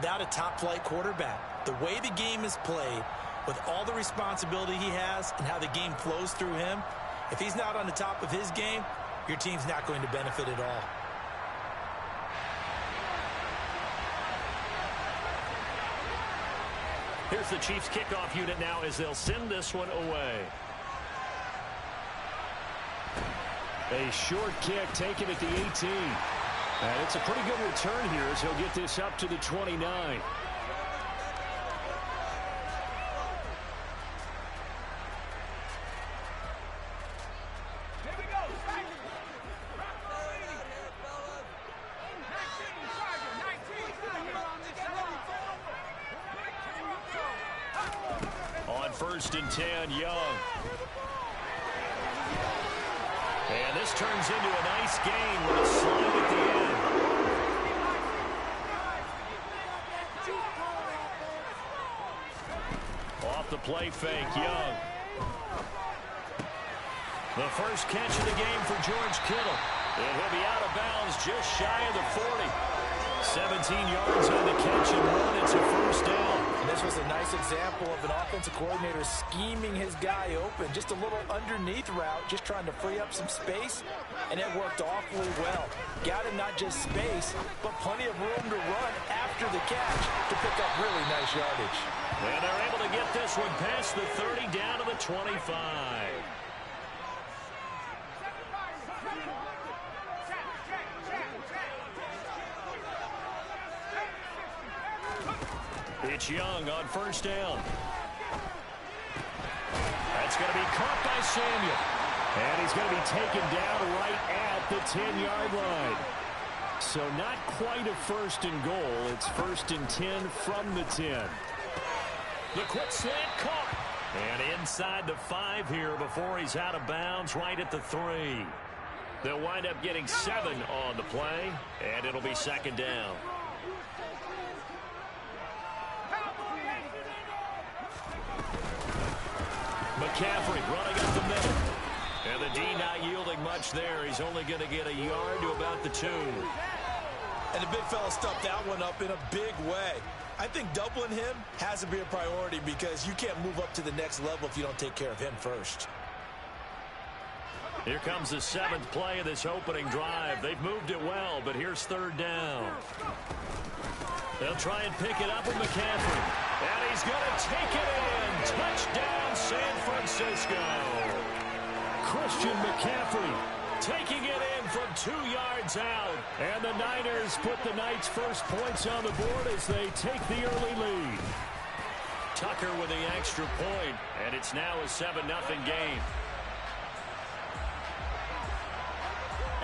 without a top-flight quarterback. The way the game is played, with all the responsibility he has and how the game flows through him, if he's not on the top of his game, your team's not going to benefit at all. Here's the Chiefs kickoff unit now as they'll send this one away. A short kick taken at the 18. And it's a pretty good return here as he'll get this up to the 29. On 1st and 10, Young. And this turns into a nice gain with a slide at the end. Off the play fake, Young. The first catch of the game for George Kittle. And he'll be out of bounds just shy of the 40. 17 yards on the catch and one. It's a first down. And this was a nice example of an offensive coordinator scheming his guy open. Just a little underneath route, just trying to free up some space, and it worked awfully well. Got him not just space, but plenty of room to run after the catch to pick up really nice yardage. And they're able to get this one past the 30 down to the 25. It's Young on 1st down. That's going to be caught by Samuel. And he's going to be taken down right at the 10-yard line. So not quite a 1st and goal. It's 1st and 10 from the 10. The quick slant caught. And inside the 5 here before he's out of bounds right at the 3. They'll wind up getting 7 on the play, and it'll be 2nd down. McCaffrey running up the middle. And the D not yielding much there. He's only going to get a yard to about the 2. And the big fella stuffed that one up in a big way. I think doubling him has to be a priority because you can't move up to the next level if you don't take care of him first. Here comes the 7th play of this opening drive. They've moved it well, but here's 3rd down. They'll try and pick it up with McCaffrey. And he's going to take it in. Touchdown, San Francisco. Christian McCaffrey taking it in from 2 yards out. And the Niners put the Knights' first points on the board as they take the early lead. Tucker with the extra point, and it's now a 7-0 game.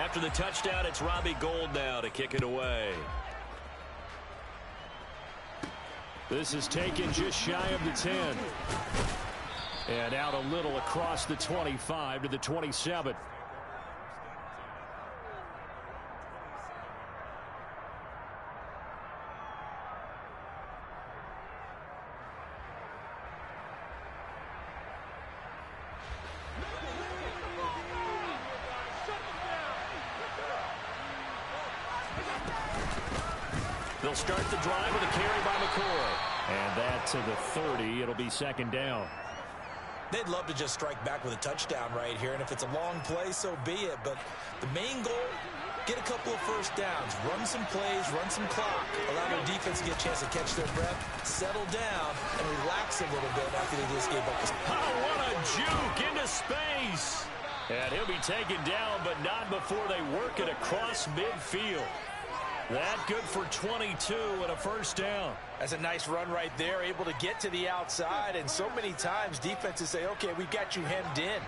After the touchdown, it's Robbie Gould now to kick it away. This is taken just shy of the 10. And out a little across the 25 to the 27. They'll start the drive with a carry by McCoy. And that to the 30. It'll be 2nd down. They'd love to just strike back with a touchdown right here, and if it's a long play, so be it. But the main goal, get a couple of first downs, run some plays, run some clock, allow their defense to get a chance to catch their breath, settle down, and relax a little bit after they just gave up the... Oh, what a juke into space. And he'll be taken down, but not before they work it across midfield. That good for 22 and a first down. That's a nice run right there, able to get to the outside. And so many times defenses say, okay, we got you hemmed in.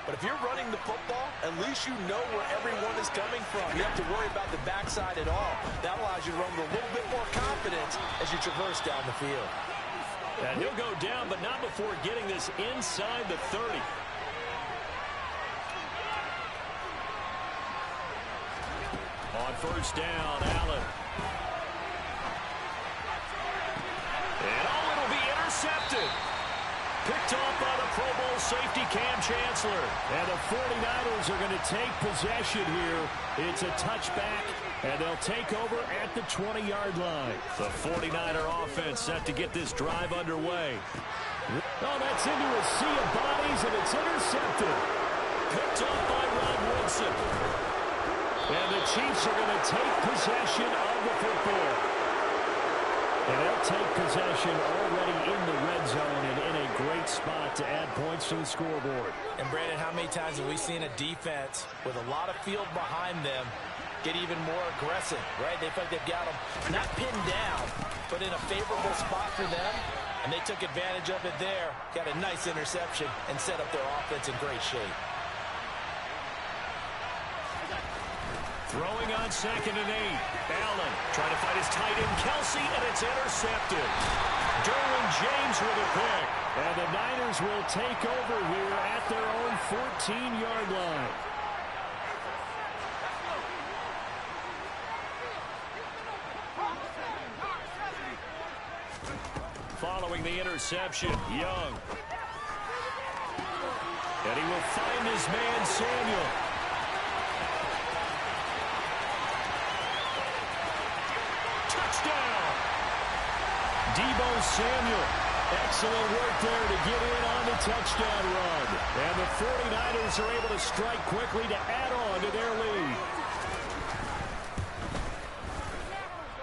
But if you're running the football, at least you know where everyone is coming from. You have to worry about the backside at all. That allows you to run with a little bit more confidence as you traverse down the field. And he'll go down, but not before getting this inside the 30. On first down, Allen. And it'll be intercepted. Picked off by the Pro Bowl safety Cam Chancellor. And the 49ers are going to take possession here. It's a touchback, and they'll take over at the 20-yard line. The 49er offense set to get this drive underway. Oh, that's into a sea of bodies, and it's intercepted. Picked off by Rod Woodson. And the Chiefs are going to take possession of the football. And they'll take possession already in the red zone and in a great spot to add points to the scoreboard. And, Brandon, how many times have we seen a defense with a lot of field behind them get even more aggressive, right? They feel like they've got them not pinned down, but in a favorable spot for them. And they took advantage of it there, got a nice interception, and set up their offense in great shape. Throwing on 2nd and 8. Allen trying to fight his tight end, Kelsey, and it's intercepted. Derwin James with a pick. And the Niners will take over here at their own 14-yard line. Following the interception, Young. And he will find his man, Samuel. Touchdown! Deebo Samuel. Excellent work there to get in on the touchdown run. And the 49ers are able to strike quickly to add on to their lead.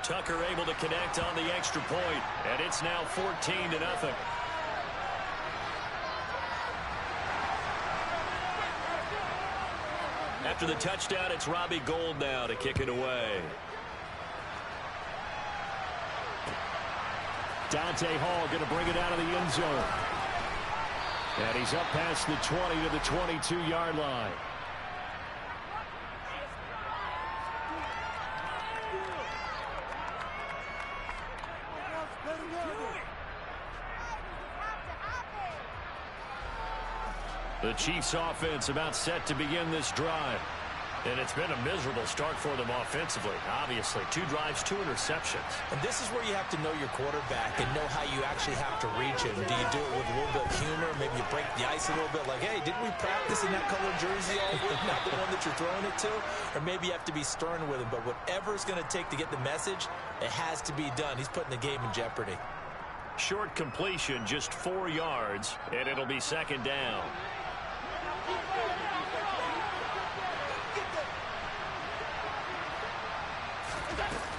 Tucker able to connect on the extra point, and it's now 14-0. After the touchdown, it's Robbie Gould now to kick it away. Dante Hall going to bring it out of the end zone. And he's up past the 20 to the 22-yard line. The Chiefs offense about set to begin this drive. And it's been a miserable start for them offensively. Obviously, 2 drives, 2 interceptions. And this is where you have to know your quarterback and know how you actually have to reach him. Do you do it with a little bit of humor? Maybe you break the ice a little bit like, hey, didn't we practice in that colored jersey all week? Not the one that you're throwing it to? Or maybe you have to be stern with him. But whatever it's going to take to get the message, it has to be done. He's putting the game in jeopardy. Short completion, just 4 yards, and it'll be 2nd down.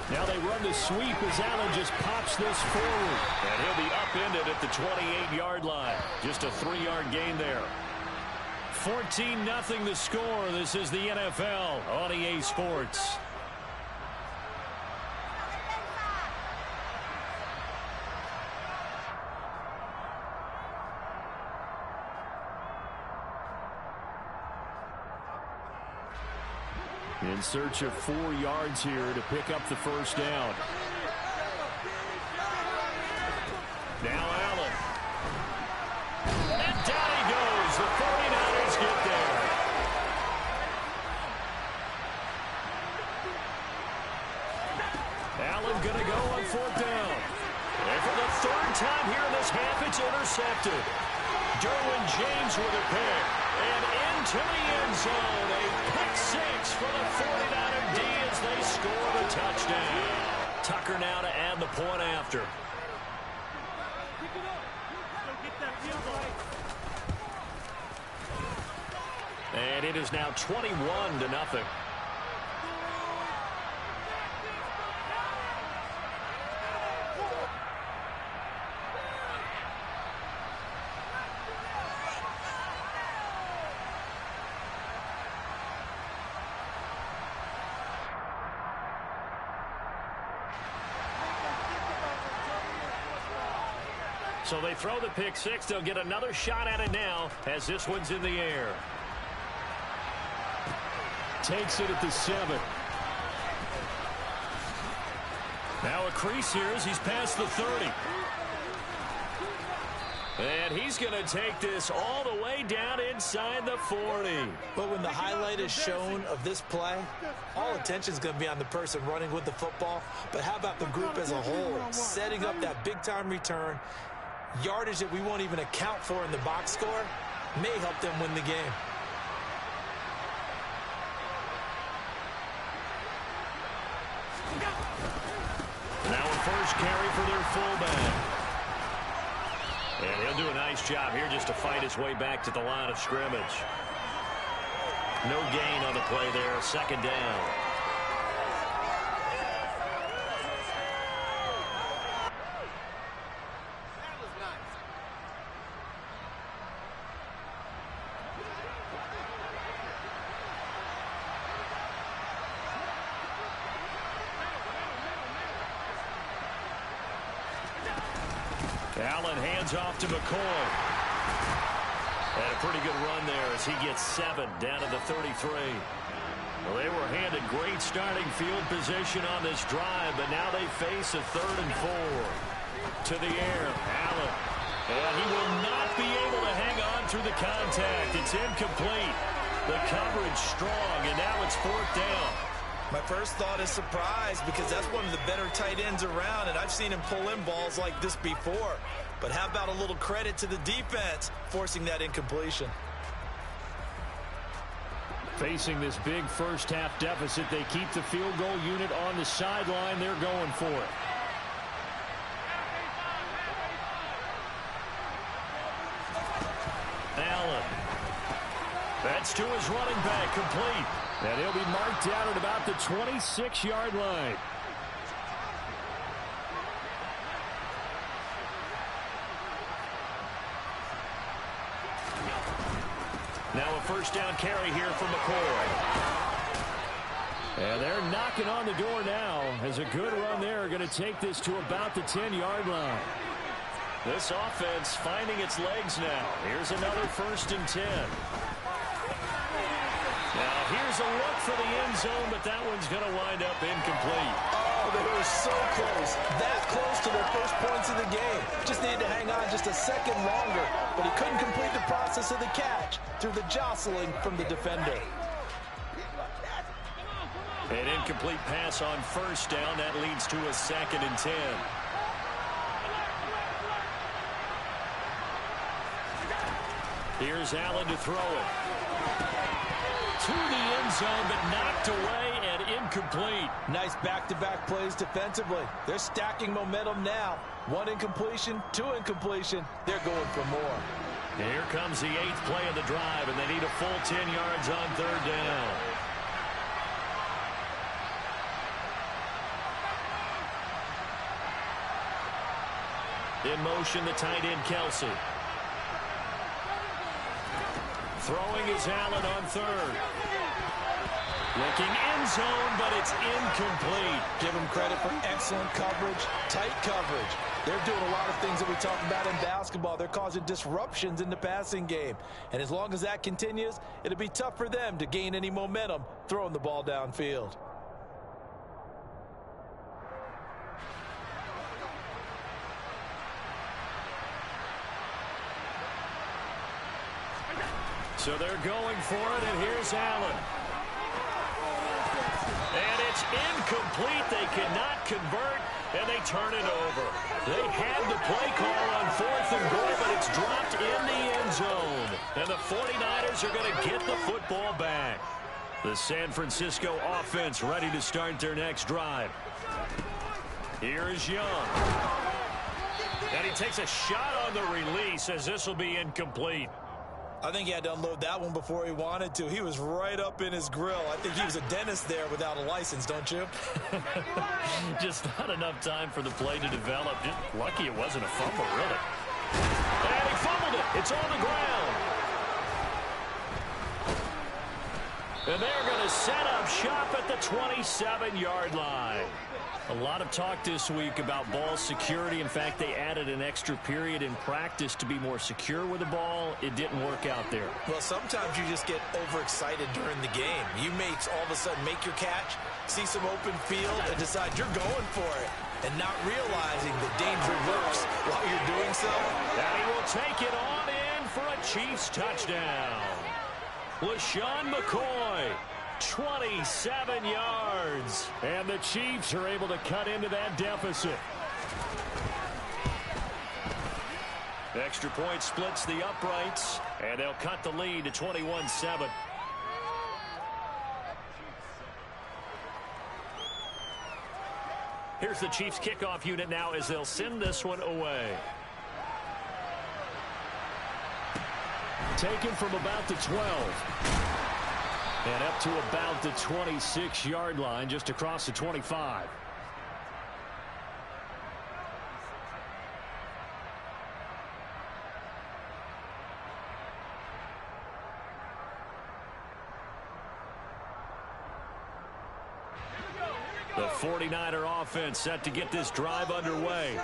Now they run the sweep as Allen just pops this forward. And he'll be upended at the 28-yard line. Just a 3-yard gain there. 14-0 the score. This is the NFL on EA Sports. In search of 4 yards here to pick up the first down. Now Allen. And down he goes. The 49ers get there. Allen going to go on 4th down. And for the 3rd time here in this half, it's intercepted. Derwin James with a pick. And into the end zone. A pick 6 for the 49er D as they score the touchdown. Tucker now to add the point after. And it is now 21-0. So they throw the pick 6. They'll get another shot at it now as this one's in the air. Takes it at the 7. Now a crease here as he's past the 30. And he's going to take this all the way down inside the 40. But when the highlight is shown of this play, all attention is going to be on the person running with the football. But how about the group as a whole, setting up that big-time return Yardage that we won't even account for in the box score may help them win the game. Now a first carry for their fullback. And he'll do a nice job here just to fight his way back to the line of scrimmage. No gain on the play there. Second down. Allen hands off to McCoy. And a pretty good run there as he gets 7 down to the 33. Well, they were handed great starting field position on this drive, but now they face a 3rd and 4. To the air, Allen. And he will not be able to hang on through the contact. It's incomplete. The coverage strong, and now it's 4th down. My first thought is surprise because that's one of the better tight ends around, and I've seen him pull in balls like this before. But how about a little credit to the defense forcing that incompletion? Facing this big first-half deficit, they keep the field goal unit on the sideline. They're going for it. Allen. That's to his running back, complete. And he'll be marked down at about the 26-yard line. Now a first down carry here for McCoy. And they're knocking on the door now as a good run there. Going to take this to about the 10-yard line. This offense finding its legs now. Here's another 1st and 10. Now here's a look for the end zone, but that one's going to wind up incomplete. Oh, they were so close. That close to their first points of the game. Just needed to hang on just a second longer, but he couldn't complete the process of the catch through the jostling from the defender. An incomplete pass on first down. That leads to a 2nd and 10. Here's Allen to throw it. To the end zone, but knocked away and incomplete. Nice back-to-back plays defensively. They're stacking momentum now. 1 incompletion, 2 incompletion. They're going for more. Here comes the 8th play of the drive, and they need a full 10 yards on 3rd down. In motion, the tight end, Kelsey. Throwing is Allen on 3rd. Looking end zone, but it's incomplete. Give them credit for excellent coverage, tight coverage. They're doing a lot of things that we talk about in basketball. They're causing disruptions in the passing game. And as long as that continues, it'll be tough for them to gain any momentum throwing the ball downfield. So they're going for it, and here's Allen. And it's incomplete. They cannot convert, and they turn it over. They had the play call on 4th and goal, but it's dropped in the end zone. And the 49ers are going to get the football back. The San Francisco offense ready to start their next drive. Here is Young. And he takes a shot on the release as this will be incomplete. I think he had to unload that one before he wanted to. He was right up in his grill. I think he was a dentist there without a license, don't you? Just not enough time for the play to develop. Just lucky it wasn't a fumble, really. And he fumbled it. It's on the ground. And they're going to set up shop at the 27-yard line. A lot of talk this week about ball security. In fact, they added an extra period in practice to be more secure with the ball. It didn't work out there. Well, sometimes you just get overexcited during the game. You may all of a sudden make your catch, see some open field, and decide you're going for it, and not realizing the danger lurks while you're doing so. And he will take it on in for a Chiefs touchdown. LaShawn McCoy. 27 yards. And the Chiefs are able to cut into that deficit. Extra point splits the uprights, and they'll cut the lead to 21-7. Here's the Chiefs kickoff unit now as they'll send this one away. Taken from about the 12. And up to about the 26-yard line, just across the 25. The 49er offense set to get this drive underway.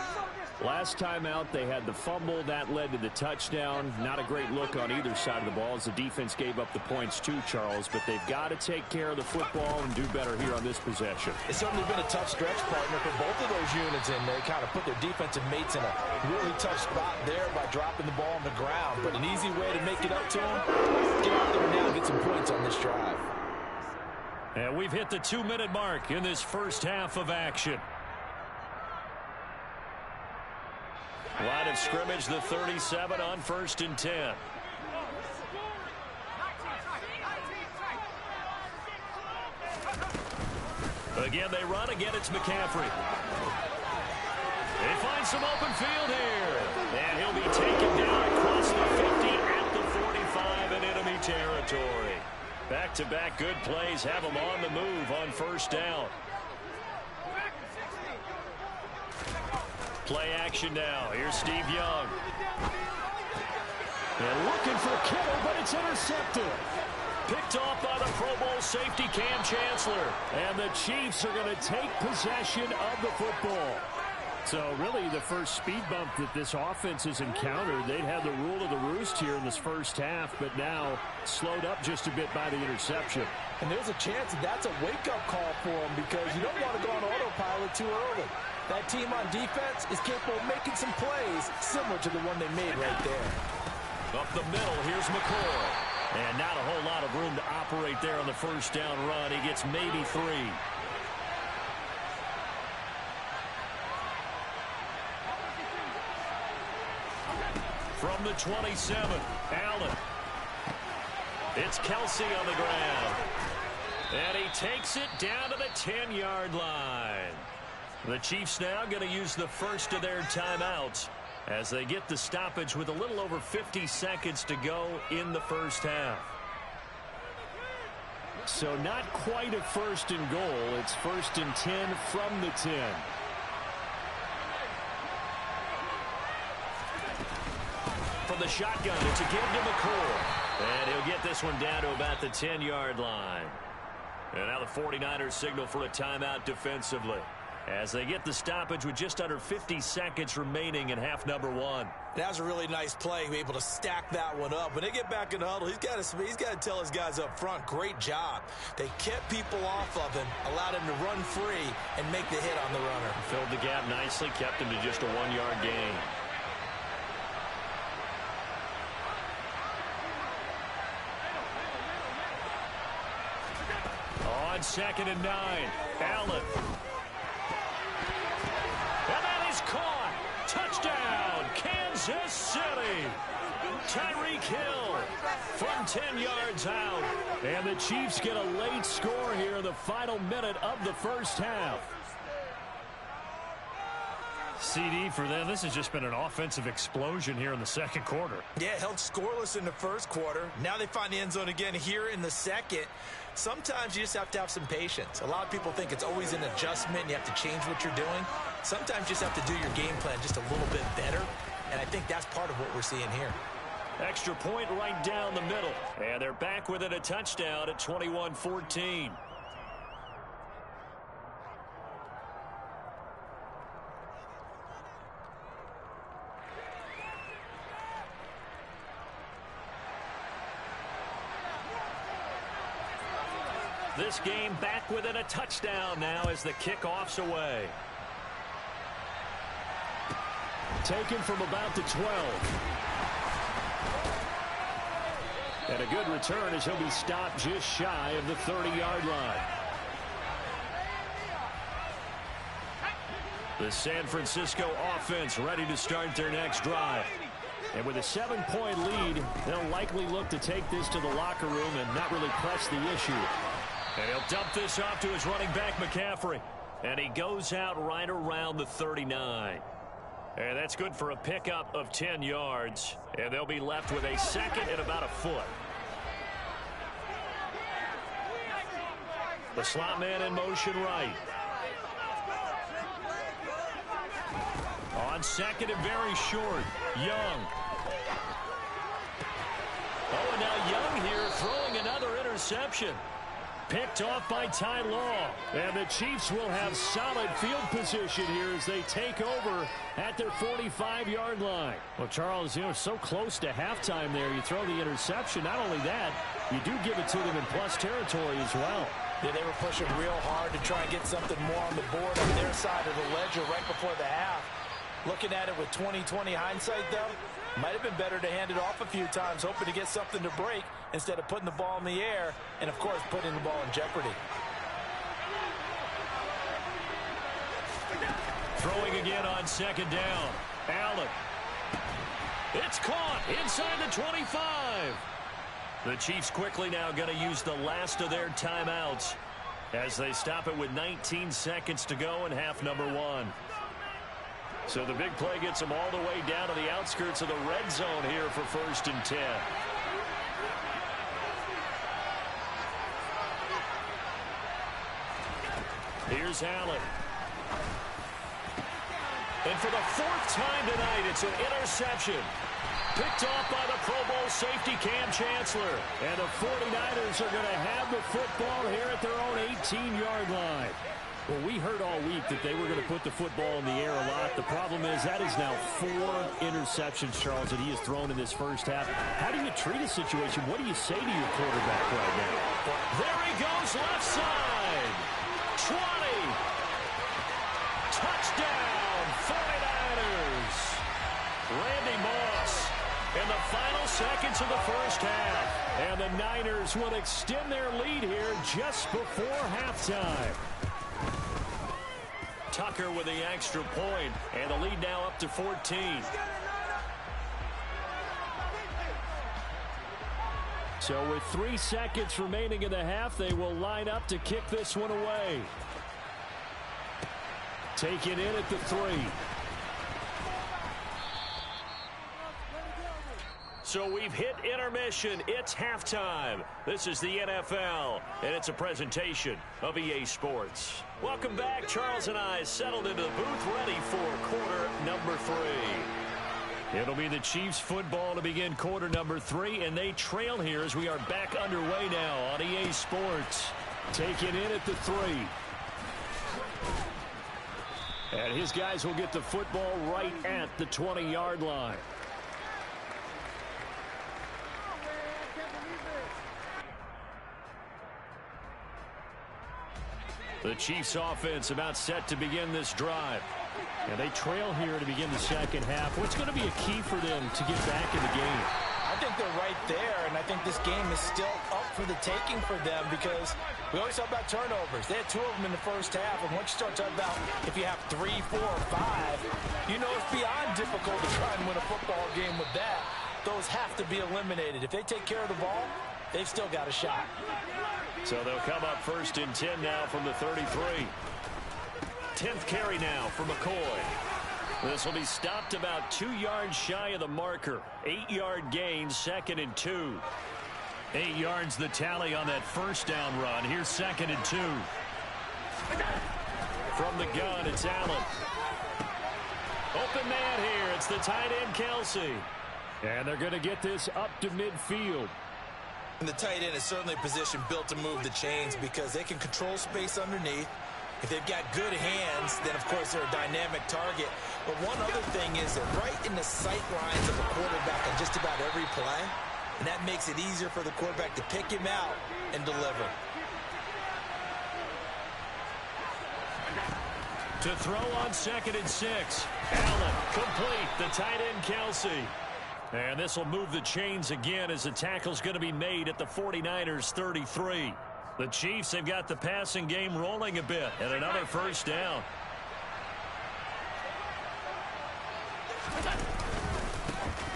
Last time out, they had the fumble. That led to the touchdown. Not a great look on either side of the ball as the defense gave up the points too, Charles. But they've got to take care of the football and do better here on this possession. It's certainly been a tough stretch, partner, for both of those units, and they kind of put their defensive mates in a really tough spot there by dropping the ball on the ground. But an easy way to make it up to them, get out there now and get some points on this drive. And we've hit the 2-minute mark in this first half of action. Line of scrimmage, the 37 on 1st and 10. Again, they run. Again, it's McCaffrey. They find some open field here. And he'll be taken down across the 50 at the 45 in enemy territory. Back-to-back good plays have them on the move on 1st down. Play action now. Here's Steve Young. They're looking for Kittle, but it's intercepted. Picked off by the Pro Bowl safety Cam Chancellor. And the Chiefs are going to take possession of the football. So really the first speed bump that this offense has encountered, they'd had the rule of the roost here in this first half, but now slowed up just a bit by the interception. And there's a chance that that's a wake-up call for them because you don't want to go on autopilot too early. That team on defense is capable of making some plays similar to the one they made right there. Up the middle, here's McCoy. And not a whole lot of room to operate there on the 1st down run. He gets maybe 3. From the 27, Allen. It's Kelsey on the ground. And he takes it down to the 10-yard line. The Chiefs now going to use the first of their timeouts as they get the stoppage with a little over 50 seconds to go in the first half. So not quite a 1st and goal. It's 1st and 10 from the 10. From the shotgun, it's a give to McCoy. And he'll get this one down to about the 10-yard line. And now the 49ers signal for a timeout defensively as they get the stoppage with just under 50 seconds remaining in half number 1. That was a really nice play, able to stack that one up. When they get back in the huddle, he's got to tell his guys up front, great job. They kept people off of him, allowed him to run free and make the hit on the runner. Filled the gap nicely, kept him to just a 1-yard gain. On 2nd and 9, Allen. And that is caught. Touchdown, Kansas City. Tyreek Hill from 10 yards out. And the Chiefs get a late score here in the final minute of the first half. CD for them. This has just been an offensive explosion here in the second quarter. Yeah, held scoreless in the first quarter. Now they find the end zone again here in the second. Sometimes you just have to have some patience. A lot of people think it's always an adjustment and you have to change what you're doing. Sometimes you just have to do your game plan just a little bit better, and I think that's part of what we're seeing here. Extra point right down the middle, and they're back within a touchdown at 21-14. This game back within a touchdown now as the kickoff's away. Taken from about the 12. And a good return as he'll be stopped just shy of the 30-yard line. The San Francisco offense ready to start their next drive. And with a 7-point lead, they'll likely look to take this to the locker room and not really press the issue. And he'll dump this off to his running back, McCaffrey. And he goes out right around the 39. And that's good for a pickup of 10 yards. And they'll be left with a second and about a foot. The slot man in motion right. On second and very short, Young. Oh, and now Young here throwing another interception. Picked off by Ty Law. And the Chiefs will have solid field position here as they take over at their 45-yard line. Well, Charles, you know, so close to halftime there. You throw the interception. Not only that, you do give it to them in plus territory as well. Yeah, they were pushing real hard to try and get something more on the board on their side of the ledger right before the half. Looking at it with 20/20 hindsight, though, might have been better to hand it off a few times, hoping to get something to break instead of putting the ball in the air and, of course, putting the ball in jeopardy. Throwing again on second down. Allen. It's caught inside the 25. The Chiefs quickly now going to use the last of their timeouts as they stop it with 19 seconds to go in half number 1. So the big play gets them all the way down to the outskirts of the red zone here for 1st and 10. Here's Allen. And for the 4th time tonight, it's an interception. Picked off by the Pro Bowl safety Cam Chancellor. And the 49ers are going to have the football here at their own 18-yard line. Well, we heard all week that they were going to put the football in the air a lot. The problem is that is now 4 interceptions, Charles, that he has thrown in this first half. How do you treat a situation? What do you say to your quarterback right now? There he goes, left side. 20. Touchdown, 49ers. Randy Moss in the final seconds of the first half. And the Niners will extend their lead here just before halftime. Tucker with the extra point, and the lead now up to 14. So with 3 seconds remaining in the half, they will line up to kick this one away. Take it in at the 3. So we've hit intermission. It's halftime. This is the NFL, and it's a presentation of EA Sports. Welcome back. Charles and I settled into the booth, ready for quarter number 3. It'll be the Chiefs football to begin quarter number 3, and they trail here as we are back underway now on EA Sports. Take it in at the 3. And his guys will get the football right at the 20-yard line. The Chiefs offense about set to begin this drive. And they trail here to begin the second half. What's going to be a key for them to get back in the game? I think they're right there, and I think this game is still up for the taking for them because we always talk about turnovers. They had 2 of them in the first half, and once you start talking about if you have 3, 4, or 5, you know it's beyond difficult to try and win a football game with that. Those have to be eliminated. If they take care of the ball, they've still got a shot. So they'll come up 1st and 10 now from the 33. 10th carry now for McCoy. This will be stopped about 2 yards shy of the marker. 8-yard gain, 2nd and 2. 8 yards the tally on that first down run. Here's 2nd and 2. From the gun, it's Allen. Open man here. It's the tight end, Kelsey. And they're going to get this up to midfield. And the tight end is certainly a position built to move the chains because they can control space underneath. If they've got good hands, then, of course, they're a dynamic target. But one other thing is they're right in the sight lines of a quarterback on just about every play, and that makes it easier for the quarterback to pick him out and deliver. To throw on 2nd and 6. Allen, complete. The tight end, Kelsey. And this will move the chains again as the tackle's going to be made at the 49ers 33. The Chiefs have got the passing game rolling a bit, and another first down.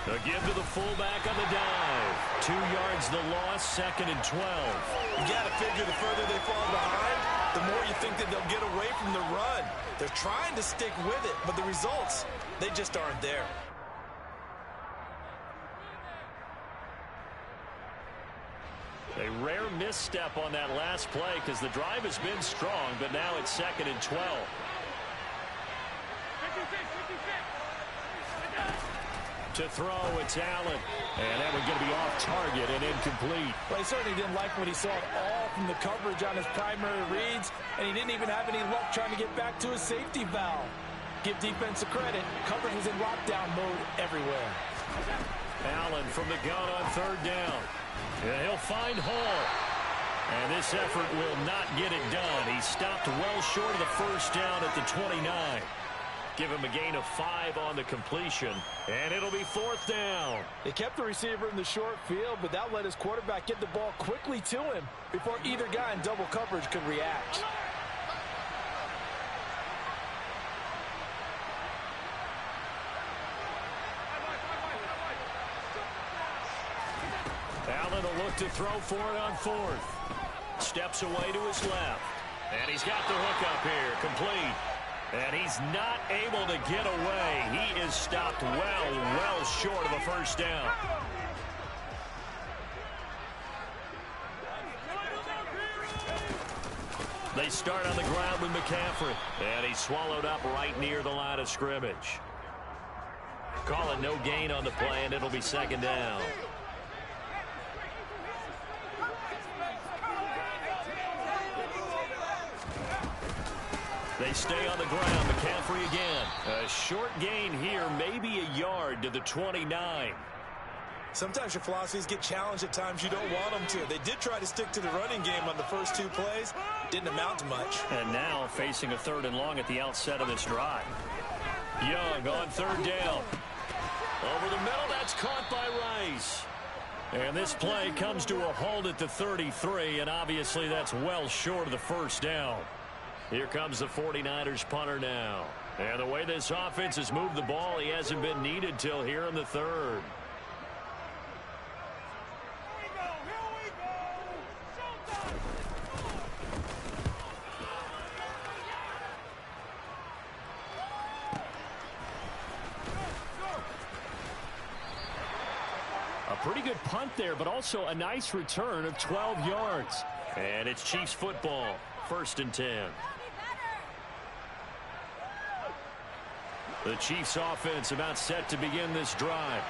The give to the fullback on the dive. 2 yards the loss, 2nd and 12. You got to figure the further they fall behind, the more you think that they'll get away from the run. They're trying to stick with it, but the results, they just aren't there. A rare misstep on that last play because the drive has been strong, but now it's 2nd and 12. To throw, it's Allen. And that one's going to be off target and incomplete. Well, he certainly didn't like what he saw at all from the coverage on his primary reads, and he didn't even have any luck trying to get back to his safety valve. Give defense a credit. Coverage was in lockdown mode everywhere. Allen from the gun on 3rd down. Yeah, he'll find Hall. And this effort will not get it done. He stopped well short of the 1st down at the 29. Give him a gain of 5 on the completion, and it'll be 4th down. They kept the receiver in the short field, but that let his quarterback get the ball quickly to him before either guy in double coverage could react. Allen will look to throw for it on 4th. Steps away to his left. And he's got the hook up here, complete. And he's not able to get away. He is stopped well short of a 1st down. They start on the ground with McCaffrey. And he's swallowed up right near the line of scrimmage. Call it no gain on the play, and it'll be 2nd down. They stay on the ground. McCaffrey again. A short gain here, maybe a yard to the 29. Sometimes your philosophies get challenged at times you don't want them to. They did try to stick to the running game on the first 2 plays. Didn't amount to much. And now facing a 3rd and long at the outset of this drive. Young on 3rd down. Over the middle, that's caught by Rice. And this play comes to a halt at the 33, and obviously that's well short of the 1st down. Here comes the 49ers punter now. And the way this offense has moved the ball, he hasn't been needed till here in the 3rd. A pretty good punt there, but also a nice return of 12 yards. And it's Chiefs football, 1st and 10. The Chiefs offense about set to begin this drive.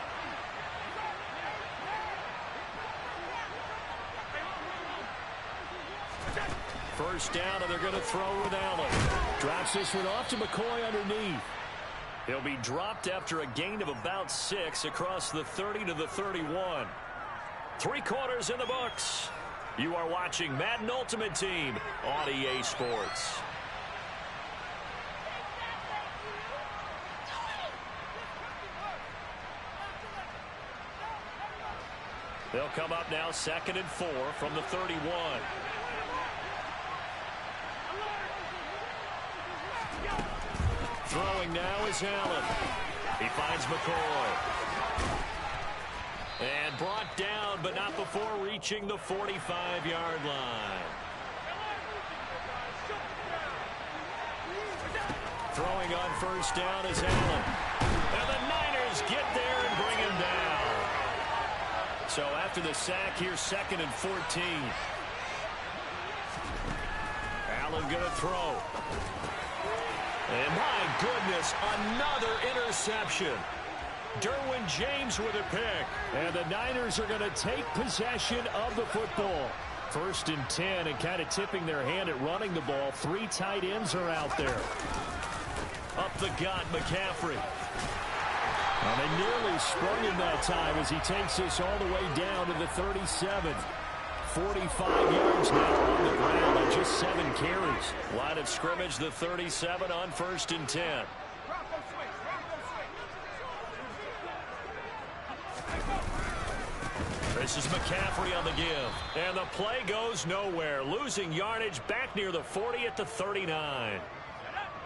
First down, and they're going to throw with Allen. Drops this one off to McCoy underneath. He'll be dropped after a gain of about 6 across the 30 to the 31. 3 quarters in the books. You are watching Madden Ultimate Team on EA Sports. They'll come up now 2nd and 4 from the 31. Throwing now is Allen. He finds McCoy. And brought down, but not before reaching the 45-yard line. Throwing on 1st down is Allen. And the Niners get there and bring him down. So after the sack here, 2nd and 14. Allen going to throw. And my goodness, another interception. Derwin James with a pick. And the Niners are going to take possession of the football. 1st and 10, and kind of tipping their hand at running the ball. 3 tight ends are out there. Up the gut, McCaffrey. Well, they nearly sprung him that time as he takes this all the way down to the 37. 45 yards now on the ground on just 7 carries. Line of scrimmage, the 37 on 1st and 10. This is McCaffrey on the give. And the play goes nowhere. Losing yardage back near the 40 at the 39.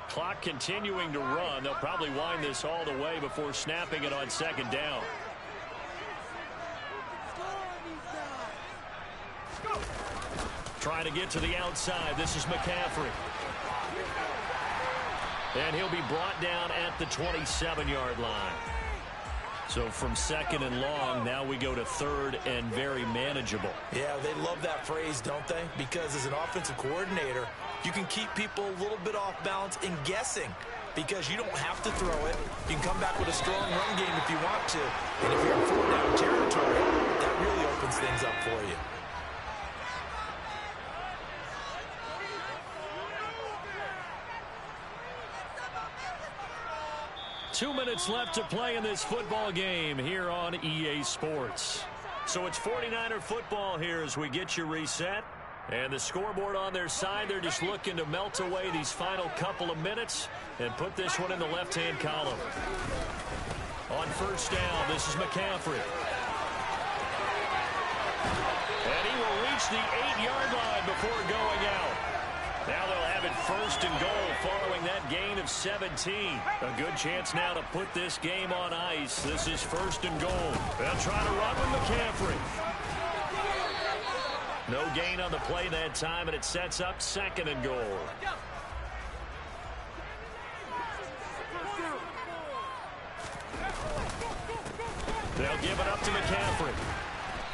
Clock continuing to run. They'll probably wind this all the way before snapping it on 2nd down. Trying to get to the outside. This is McCaffrey. And he'll be brought down at the 27-yard line. So from second and long, now we go to third and very manageable. Yeah, they love that phrase, don't they? Because as an offensive coordinator, you can keep people a little bit off balance and guessing because you don't have to throw it. You can come back with a strong run game if you want to. And if you're in fourth down territory, that really opens things up for you. Two minutes left to play in this football game here on EA Sports. So it's 49er football here as we get you reset. And the scoreboard on their side, they're just looking to melt away these final couple of minutes and put this one in the left-hand column. On first down, this is McCaffrey. And he will reach the 8-yard line before going out. Now they'll have it first and goal following that gain of 17. A good chance now to put this game on ice. This is first and goal. They'll try to run with McCaffrey. No gain on the play that time, and it sets up second and goal. They'll give it up to McCaffrey.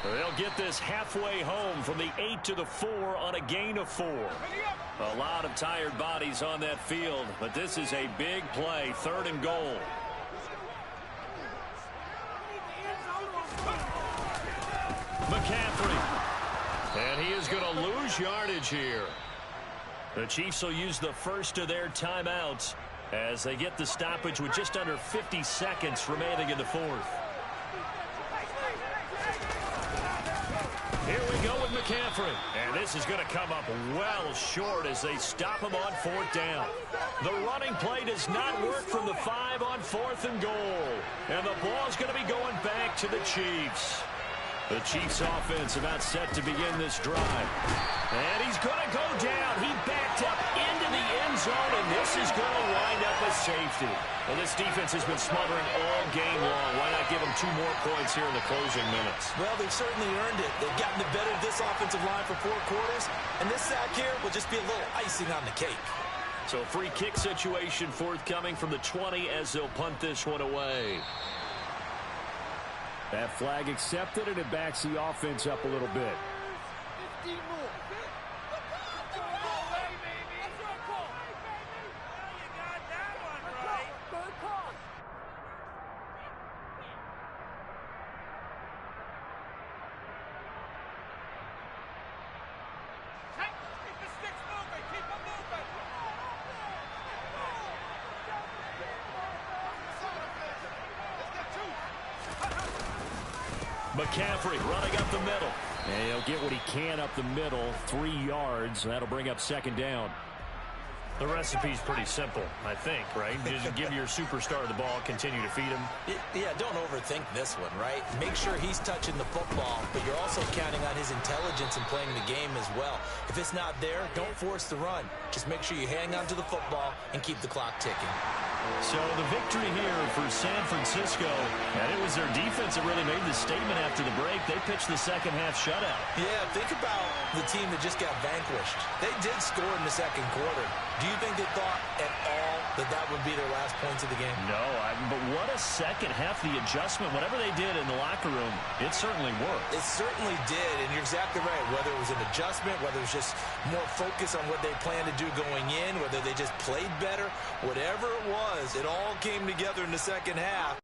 They'll get this halfway home from the 8 to the 4 on a gain of 4. A lot of tired bodies on that field, but this is a big play, third and goal. McCaffrey. And he is going to lose yardage here. The Chiefs will use the first of their timeouts as they get the stoppage with just under 50 seconds remaining in the fourth. Here we go with McCaffrey. And this is going to come up well short as they stop him on fourth down. The running play does not work from the 5 on fourth and goal. And the ball is going to be going back to the Chiefs. The Chiefs offense about set to begin this drive. And he's going to go down. He backed up into the end zone, and this is going to wind up a safety. Well, this defense has been smothering all game long. Why not give them 2 more points here in the closing minutes? Well, they've certainly earned it. They've gotten the better of this offensive line for 4 quarters, and this sack here will just be a little icing on the cake. So free kick situation forthcoming from the 20 as they'll punt this one away. That flag accepted, and it backs the offense up a little bit. 15 more. McCaffrey running up the middle. And he'll get what he can up the middle, 3 yards. That'll bring up second down. The recipe's pretty simple, I think, right? Just give your superstar the ball, continue to feed him. Yeah, don't overthink this one, right? Make sure he's touching the football, but you're also counting on his intelligence in playing the game as well. If it's not there, don't force the run. Just make sure you hang on to the football and keep the clock ticking. So the victory here for San Francisco, and it was their defense that really made the statement after the break. They pitched the second half shutout. Yeah, think about the team that just got vanquished. They did score in the second quarter. Do you think they thought at all that that would be their last points of the game? No, but what a second half. The adjustment, whatever they did in the locker room, it certainly worked. It certainly did, and you're exactly right. Whether it was an adjustment, whether it was just more focus on what they planned to do going in, whether they just played better, whatever it was, it all came together in the second half.